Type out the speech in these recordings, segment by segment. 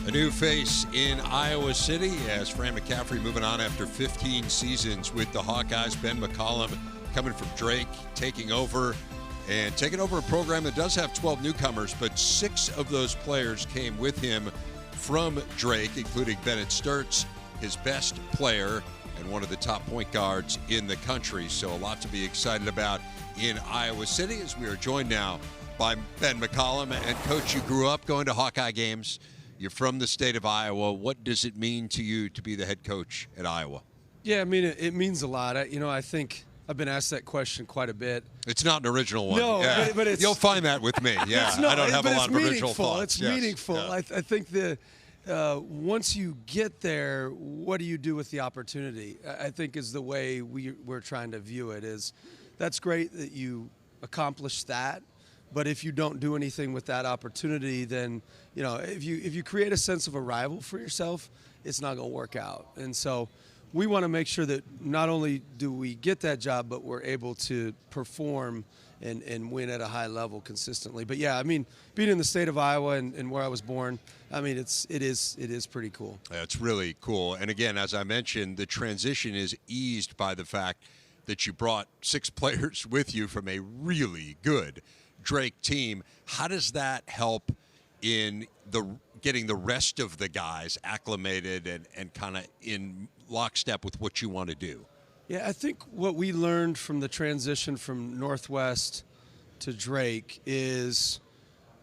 A new face in Iowa City as Fran McCaffrey moving on after 15 seasons with the Hawkeyes. Ben McCollum coming from Drake, taking over a program that does have 12 newcomers, but 6 of those players came with him from Drake, including Bennett Stirtz, his best player and one of the top point guards in the country. So a lot to be excited about in Iowa City as we are joined now by Ben McCollum. And Coach, you grew up going to Hawkeye games. You're from the state of Iowa. What does it mean to you to be the head coach at Iowa? Yeah, I mean, it means a lot. I think I've been asked that question quite a bit. It's not an original one. No, yeah. but it's, you'll find that with me. Yeah, I don't have a lot of original thoughts. It's meaningful. Yeah. I think once you get there, what do you do with the opportunity? I think is the way we're trying to view it. Is that's great that you accomplish that. But if you don't do anything with that opportunity, then, if you create a sense of arrival for yourself, it's not going to work out. And so we want to make sure that not only do we get that job, but we're able to perform and win at a high level consistently. But yeah, I mean, being in the state of Iowa and where I was born, I mean, it is pretty cool. Yeah, it's really cool. And again, as I mentioned, the transition is eased by the fact that you brought 6 players with you from a really good Drake team. How does that help in getting the rest of the guys acclimated and kind of in lockstep with what you want to do? Yeah, I think what we learned from the transition from Northwest to Drake is,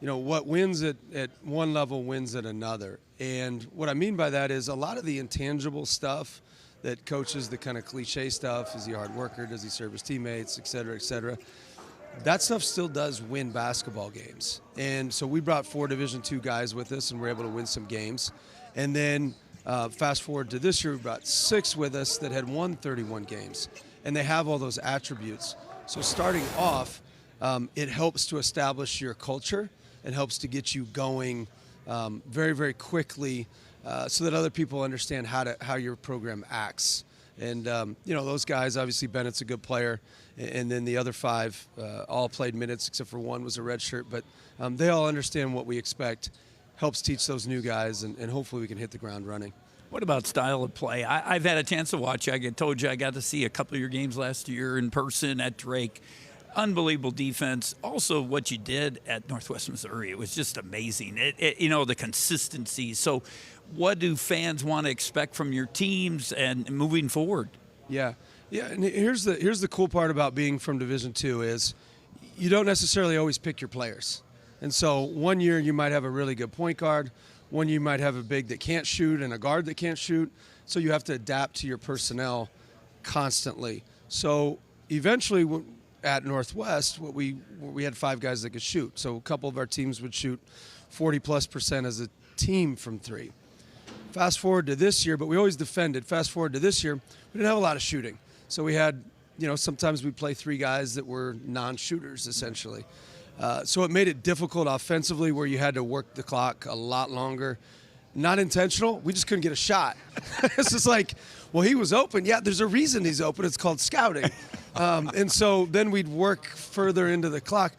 what wins at one level wins at another. And what I mean by that is a lot of the intangible stuff that coaches, the kind of cliche stuff, is he a hard worker, does he serve his teammates, et cetera, that stuff still does win basketball games. And so we brought 4 Division II guys with us, and we're able to win some games. And then fast forward to this year, we brought 6 with us that had won 31 games. And they have all those attributes. So starting off, it helps to establish your culture and helps to get you going very, very quickly so that other people understand how your program acts. And, those guys, obviously Bennett's a good player, and then the other 5 all played minutes except for one was a red shirt. But they all understand what we expect, helps teach those new guys, and hopefully we can hit the ground running. What about style of play? I've had a chance to watch you. I told you I got to see a couple of your games last year in person at Drake. Unbelievable defense. Also, what you did at Northwest Missouri, it was just amazing. The consistency. So what do fans want to expect from your teams and moving forward? Yeah. And here's the cool part about being from Division II is you don't necessarily always pick your players. And so one year you might have a really good point guard. One year you might have a big that can't shoot and a guard that can't shoot. So you have to adapt to your personnel constantly. So eventually at Northwest, we had 5 guys that could shoot. So a couple of our teams would shoot 40+% as a team from 3. Fast forward to this year, but we always defended. Fast forward to this year, we didn't have a lot of shooting. So we had, sometimes we'd play 3 guys that were non-shooters, essentially. So it made it difficult offensively where you had to work the clock a lot longer. Not intentional. We just couldn't get a shot. It's just like, well, he was open. Yeah, there's a reason he's open. It's called scouting. And so then we'd work further into the clock.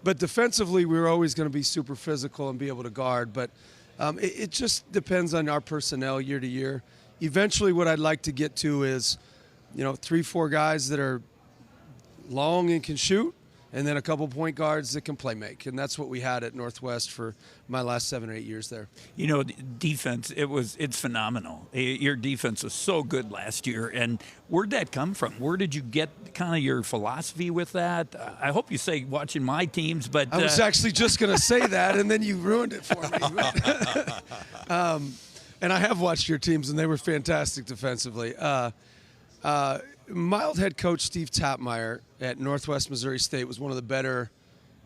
But defensively, we were always going to be super physical and be able to guard. But it just depends on our personnel year to year. Eventually, what I'd like to get to is, 3-4 guys that are long and can shoot, and then a couple point guards that can play make. And that's what we had at Northwest for my last 7 or 8 years there. Defense, it's phenomenal. Your defense was so good last year. And where'd that come from? Where did you get kind of your philosophy with that? I hope you say watching my teams, but I was actually just going to say that, and then you ruined it for me. And I have watched your teams, and they were fantastic defensively. My old head coach, Steve Tapmeyer, at Northwest Missouri State was one of the better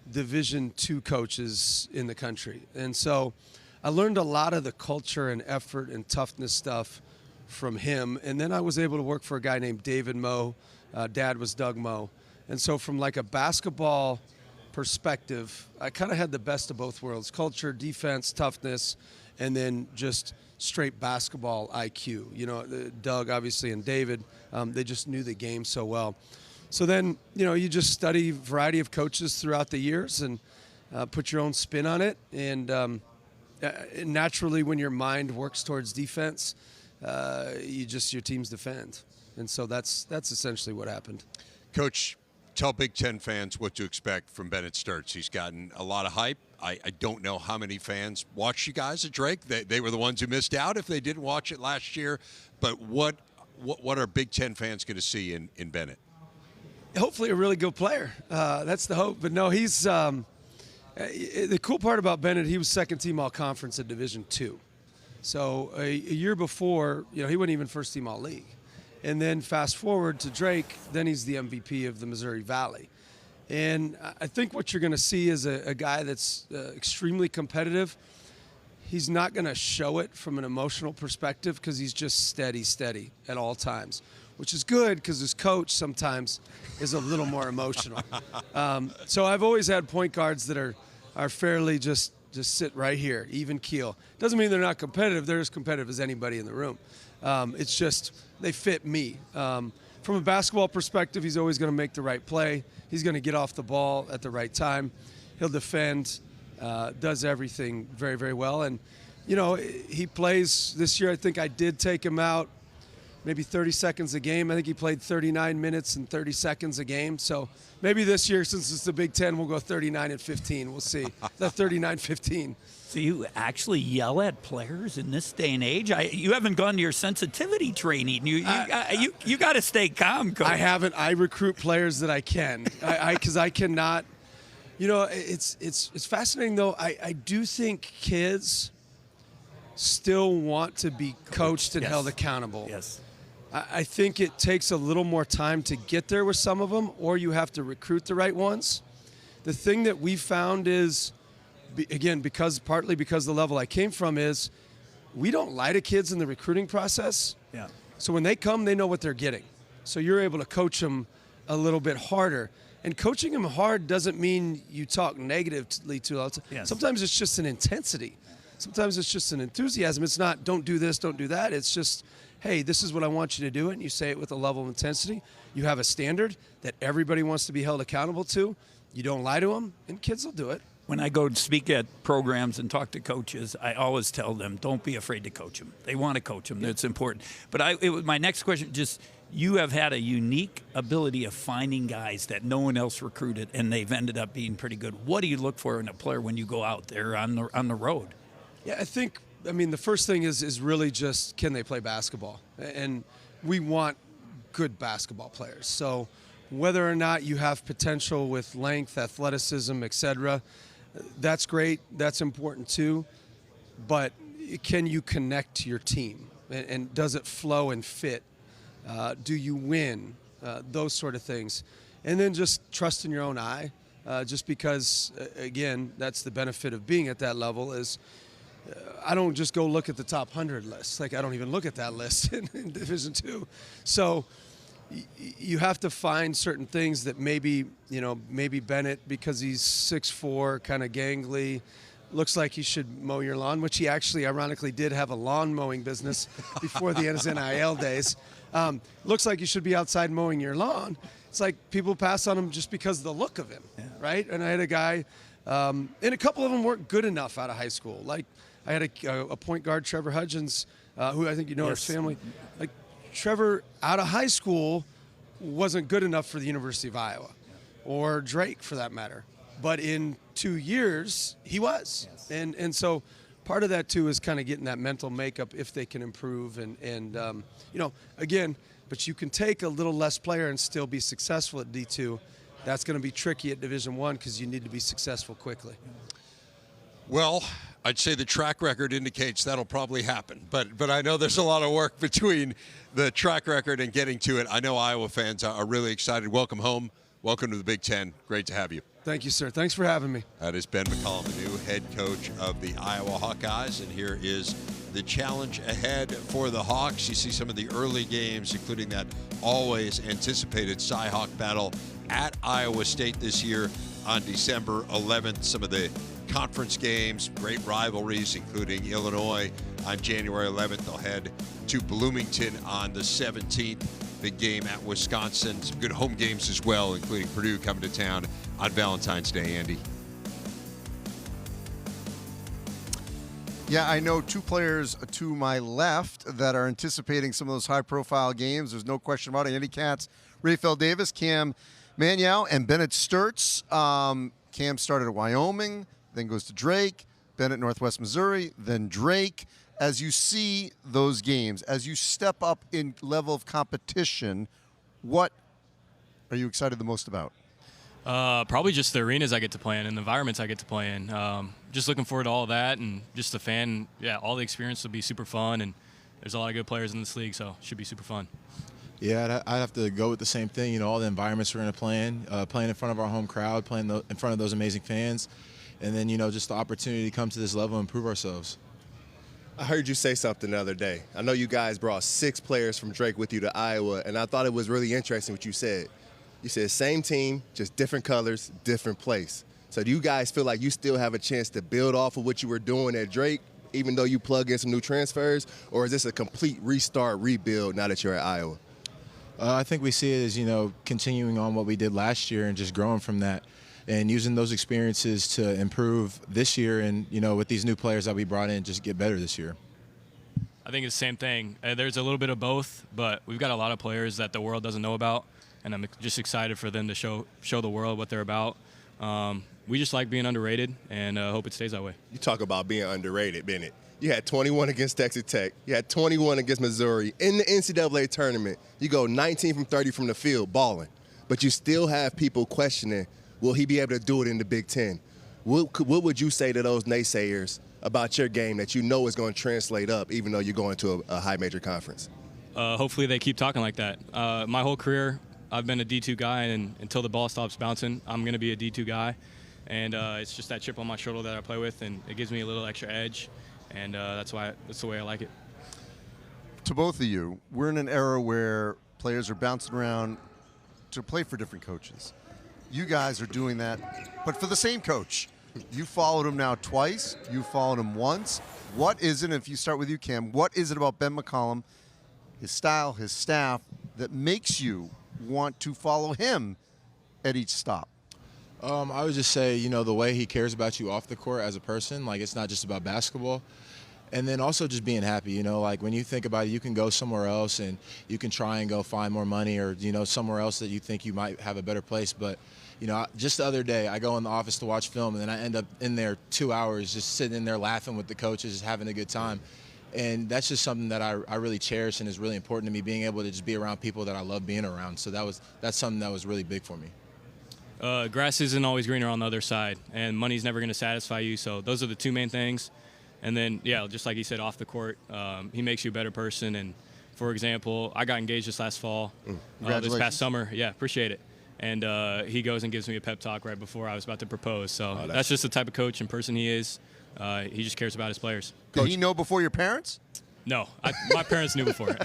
Division II coaches in the country. And so I learned a lot of the culture and effort and toughness stuff from him. And then I was able to work for a guy named David Moe. Dad was Doug Moe. And so from like a basketball perspective, I kind of had the best of both worlds: culture, defense, toughness, and then just straight basketball IQ. Doug, obviously, and David, they just knew the game so well. So then, you just study a variety of coaches throughout the years and put your own spin on it. And naturally, when your mind works towards defense, your teams defend. And so that's essentially what happened. Coach, tell Big Ten fans what to expect from Bennett Stirtz. He's gotten a lot of hype. I don't know how many fans watched you guys at Drake. They were the ones who missed out if they didn't watch it last year. But what are Big Ten fans going to see in Bennett? Hopefully a really good player. That's the hope. But no, he's the cool part about Bennett, he was second team all-conference at Division II. So a year before, he wasn't even first team all-league. And then fast forward to Drake, then he's the MVP of the Missouri Valley. And I think what you're going to see is a guy that's extremely competitive. He's not going to show it from an emotional perspective because he's just steady at all times, which is good because his coach sometimes is a little more emotional. So I've always had point guards that are fairly just sit right here, even keel. Doesn't mean they're not competitive. They're as competitive as anybody in the room. It's just they fit me. From a basketball perspective, he's always going to make the right play. He's going to get off the ball at the right time. He'll defend, does everything very, very well. And, he plays this year. I think I did take him out maybe 30 seconds a game. I think he played 39 minutes and 30 seconds a game. So maybe this year, since it's the Big Ten, we'll go 39 and 15. We'll see. That 39-15. So you actually yell at players in this day and age? You haven't gone to your sensitivity training. You got to stay calm, Coach. I haven't. I recruit players that I can, because I cannot. It's fascinating though. I do think kids still want to be coached and held accountable. Yes. I think it takes a little more time to get there with some of them, or you have to recruit the right ones. The thing that we found is, again, partly because the level I came from is, we don't lie to kids in the recruiting process. Yeah. So when they come, they know what they're getting. So you're able to coach them a little bit harder. And coaching them hard doesn't mean you talk negatively to them. Yes. Sometimes it's just an intensity. Sometimes it's just an enthusiasm. It's not, don't do this, don't do that. It's just, hey, this is what I want you to do, and you say it with a level of intensity. You have a standard that everybody wants to be held accountable to. You don't lie to them, and kids will do it. When I go speak at programs and talk to coaches, I always tell them, don't be afraid to coach them. They want to coach them. It's important. But my next question, you have had a unique ability of finding guys that no one else recruited, and they've ended up being pretty good. What do you look for in a player when you go out there on the road? Yeah, the first thing is really just, can they play basketball? And we want good basketball players. So whether or not you have potential with length, athleticism, etc., that's great. That's important too. But can you connect to your team? And does it flow and fit? Do you win? Those sort of things. And then just trust in your own eye. Just because, again, that's the benefit of being at that level is, I don't just go look at the top 100 list. Like, I don't even look at that list in Division II. So you have to find certain things that maybe Bennett, because he's 6'4", kind of gangly, looks like he should mow your lawn, which he actually ironically did have a lawn mowing business before the end of his NIL days. Looks like you should be outside mowing your lawn. It's like people pass on him just because of the look of him, right? And I had a guy, and a couple of them weren't good enough out of high school. Like, I had a point guard, Trevor Hudgens, who I think you know his family. Like, Trevor, out of high school, wasn't good enough for the University of Iowa, or Drake for that matter. But in 2 years, he was. Yes. And so part of that, too, is kind of getting that mental makeup if they can improve. And again, but you can take a little less player and still be successful at D2. That's going to be tricky at Division I because you need to be successful quickly. Well, I'd say the track record indicates that'll probably happen. But I know there's a lot of work between the track record and getting to it. I know Iowa fans are really excited. Welcome home. Welcome to the Big Ten. Great to have you. Thank you, sir. Thanks for having me. That is Ben McCollum, the new head coach of the Iowa Hawkeyes. And here is the challenge ahead for the Hawks. You see some of the early games, including that always anticipated Cy-Hawk battle at Iowa State this year on December 11th. Some of the conference games, great rivalries, including Illinois on January 11th. They'll head to Bloomington on the 17th. Big game at Wisconsin. Some good home games as well, including Purdue coming to town on Valentine's Day, Andy. Yeah, I know two players to my left that are anticipating some of those high-profile games. There's no question about it. Andy Katz, Rafael Davis, Cam Manyawu, and Bennett Stirtz. Cam started at Wyoming, then goes to Drake, Bennett, Northwest Missouri, then Drake. As you see those games, as you step up in level of competition, what are you excited the most about? Probably just the arenas I get to play in and the environments I get to play in. Just looking forward to all of that, and just the fan. Yeah, all the experience will be super fun, and there's a lot of good players in this league, so it should be super fun. Yeah, I'd have to go with the same thing. You know, all the environments we're going to play in, playing in front of our home crowd, playing in front of those amazing fans, and then, you know, just the opportunity to come to this level and prove ourselves. I heard you say something the other day. I know you guys brought 6 players from Drake with you to Iowa, and I thought it was really interesting what you said. You said same team, just different colors, different place. So do you guys feel like you still have a chance to build off of what you were doing at Drake, even though you plug in some new transfers, or is this a complete restart, rebuild now that you're at Iowa? I think we see it as, you know, continuing on what we did last year and just growing from that and using those experiences to improve this year and, you know, with these new players that we brought in, just get better this year. I think it's the same thing. There's a little bit of both, but we've got a lot of players that the world doesn't know about, and I'm just excited for them to show the world what they're about. We just like being underrated, and hope it stays that way. You talk about being underrated, Bennett. You had 21 against Texas Tech. You had 21 against Missouri. In the NCAA tournament, you go 19 from 30 from the field, balling. But you still have people questioning, will he be able to do it in the Big Ten? What would you say to those naysayers about your game that you know is going to translate up, even though you're going to a high major conference? Hopefully they keep talking like that. My whole career, I've been a D2 guy, and until the ball stops bouncing, I'm going to be a D2 guy. And it's just that chip on my shoulder that I play with, and it gives me a little extra edge. And that's the way I like it. To both of you, we're in an era where players are bouncing around to play for different coaches. You guys are doing that, but for the same coach. You followed him now twice. You followed him once. What is it, if you start with you, Cam, what is it about Ben McCollum, his style, his staff, that makes you want to follow him at each stop? I would just say, you know, the way he cares about you off the court as a person, like it's not just about basketball. And then also just being happy, you know, like when you think about it, you can go somewhere else and you can try and go find more money or, you know, somewhere else that you think you might have a better place. But, you know, just the other day I go in the office to watch film and then I end up in there 2 hours just sitting in there laughing with the coaches, just having a good time. And that's just something that I really cherish and is really important to me, being able to just be around people that I love being around. So that's something that was really big for me. Grass isn't always greener on the other side, and money's never going to satisfy you. So those are the two main things. And then, yeah, just like he said, off the court, he makes you a better person. And, for example, I got engaged this last fall, this past summer. Yeah, appreciate it. And he goes and gives me a pep talk right before I was about to propose. So that's just the type of coach and person he is. He just cares about his players. Did he know before your parents? No, my parents knew before.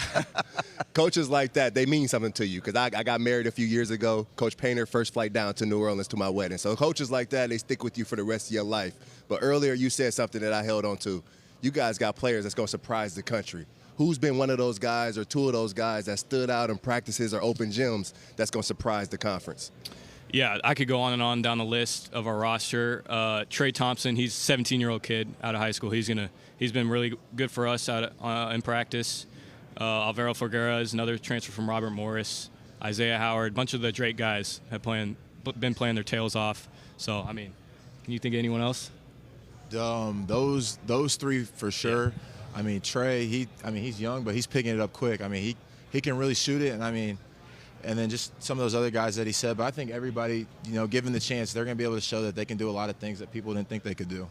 Coaches like that, they mean something to you, because I got married a few years ago. Coach Painter, first flight down to New Orleans to my wedding. So coaches like that, they stick with you for the rest of your life. But earlier you said something that I held on to. You guys got players that's going to surprise the country. Who's been one of those guys or two of those guys that stood out in practices or open gyms that's going to surprise the conference? Yeah, I could go on and on down the list of our roster. Trey Thompson, he's a 17-year-old kid out of high school. He's been really good for us out in practice. Alvaro Ferguera is another transfer from Robert Morris. Isaiah Howard, a bunch of the Drake guys have been playing their tails off. So, I mean, can you think of anyone else? Those three for sure. Yeah. I mean, Trey, he's young, but he's picking it up quick. I mean, he can really shoot it, and then just some of those other guys that he said. But I think everybody, you know, given the chance, they're going to be able to show that they can do a lot of things that people didn't think they could do.